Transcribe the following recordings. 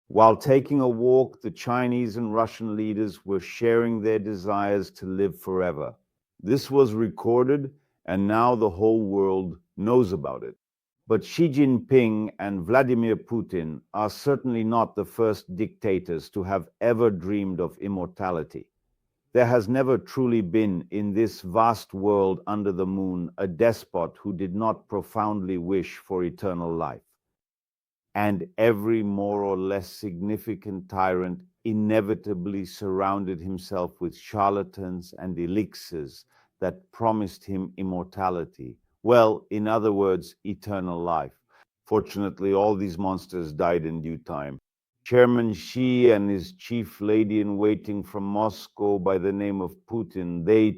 While taking a walk, the Chinese and Russian leaders were sharing their desires to live forever. This was recorded, and now the whole world knows about it. But Xi Jinping and Vladimir Putin are certainly not the first dictators to have ever dreamed of immortality. There has never truly been in this vast world under the moon a despot who did not profoundly wish for eternal life. And every more or less significant tyrant inevitably surrounded himself with charlatans and elixirs that promised him immortality. Well, in other words, eternal life. Fortunately, all these monsters died in due time. Chairman Xi and his chief lady-in-waiting from Moscow by the name of Putin, they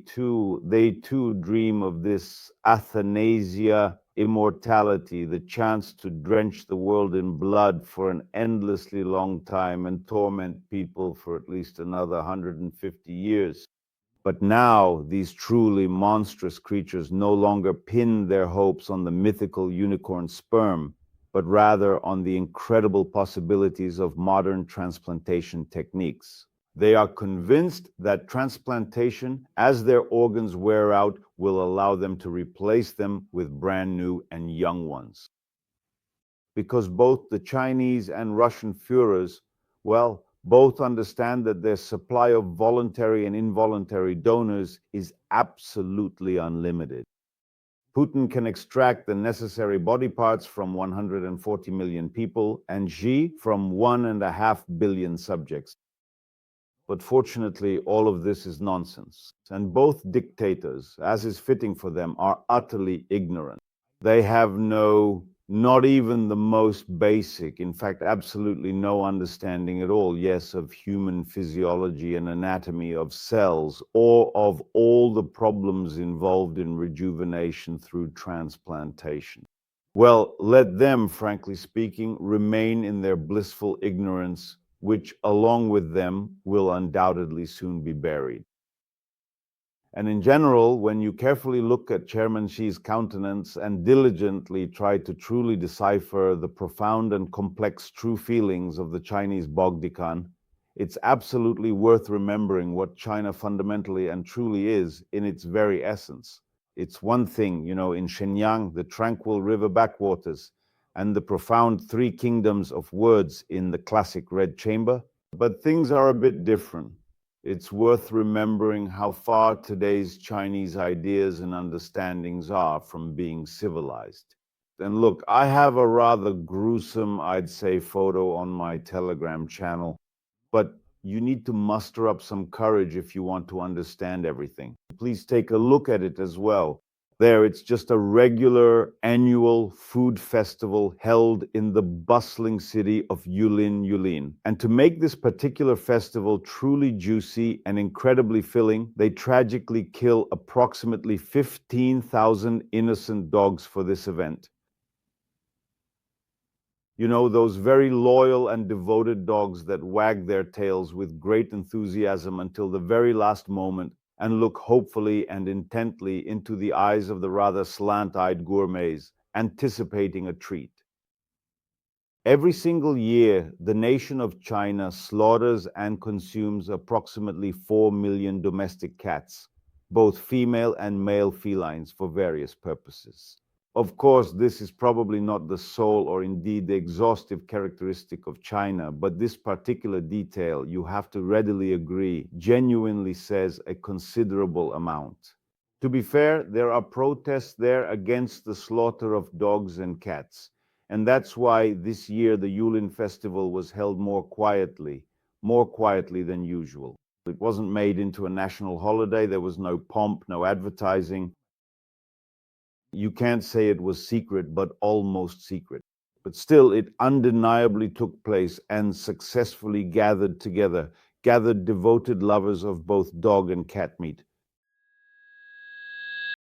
too dream of this athanasia, immortality, the chance to drench the world in blood for an endlessly long time and torment people for at least another 150 years. But now these truly monstrous creatures no longer pin their hopes on the mythical unicorn sperm, but rather on the incredible possibilities of modern transplantation techniques. They are convinced that transplantation, as their organs wear out, will allow them to replace them with brand new and young ones. Because both the Chinese and Russian Führers, well, both understand that their supply of voluntary and involuntary donors is absolutely unlimited. Putin can extract the necessary body parts from 140 million people and Xi from 1.5 billion subjects. But fortunately, all of this is nonsense. And both dictators, as is fitting for them, are utterly ignorant. They have not even the most basic, in fact, absolutely no understanding at all, yes, of human physiology and anatomy of cells, or of all the problems involved in rejuvenation through transplantation. Well, let them, frankly speaking, remain in their blissful ignorance, which, along with them, will undoubtedly soon be buried. And in general, when you carefully look at Chairman Xi's countenance and diligently try to truly decipher the profound and complex true feelings of the Chinese Bogdikan, it's absolutely worth remembering what China fundamentally and truly is in its very essence. It's one thing, in Shenyang, the tranquil river backwaters, and the profound three kingdoms of words in the classic Red Chamber. But things are a bit different. It's worth remembering how far today's Chinese ideas and understandings are from being civilized. And look, I have a rather gruesome, I'd say, photo on my Telegram channel, but you need to muster up some courage if you want to understand everything. Please take a look at it as well. There, it's just a regular annual food festival held in the bustling city of Yulin. And to make this particular festival truly juicy and incredibly filling, they tragically kill approximately 15,000 innocent dogs for this event. Those very loyal and devoted dogs that wag their tails with great enthusiasm until the very last moment and look hopefully and intently into the eyes of the rather slant-eyed gourmets, anticipating a treat. Every single year, the nation of China slaughters and consumes approximately 4 million domestic cats, both female and male felines, for various purposes. Of course, this is probably not the sole or indeed the exhaustive characteristic of China, but this particular detail, you have to readily agree, genuinely says a considerable amount. To be fair, there are protests there against the slaughter of dogs and cats, and that's why this year the Yulin Festival was held more quietly than usual. It wasn't made into a national holiday, there was no pomp, no advertising. You can't say it was secret, but almost secret. But still, it undeniably took place and successfully gathered devoted lovers of both dog and cat meat,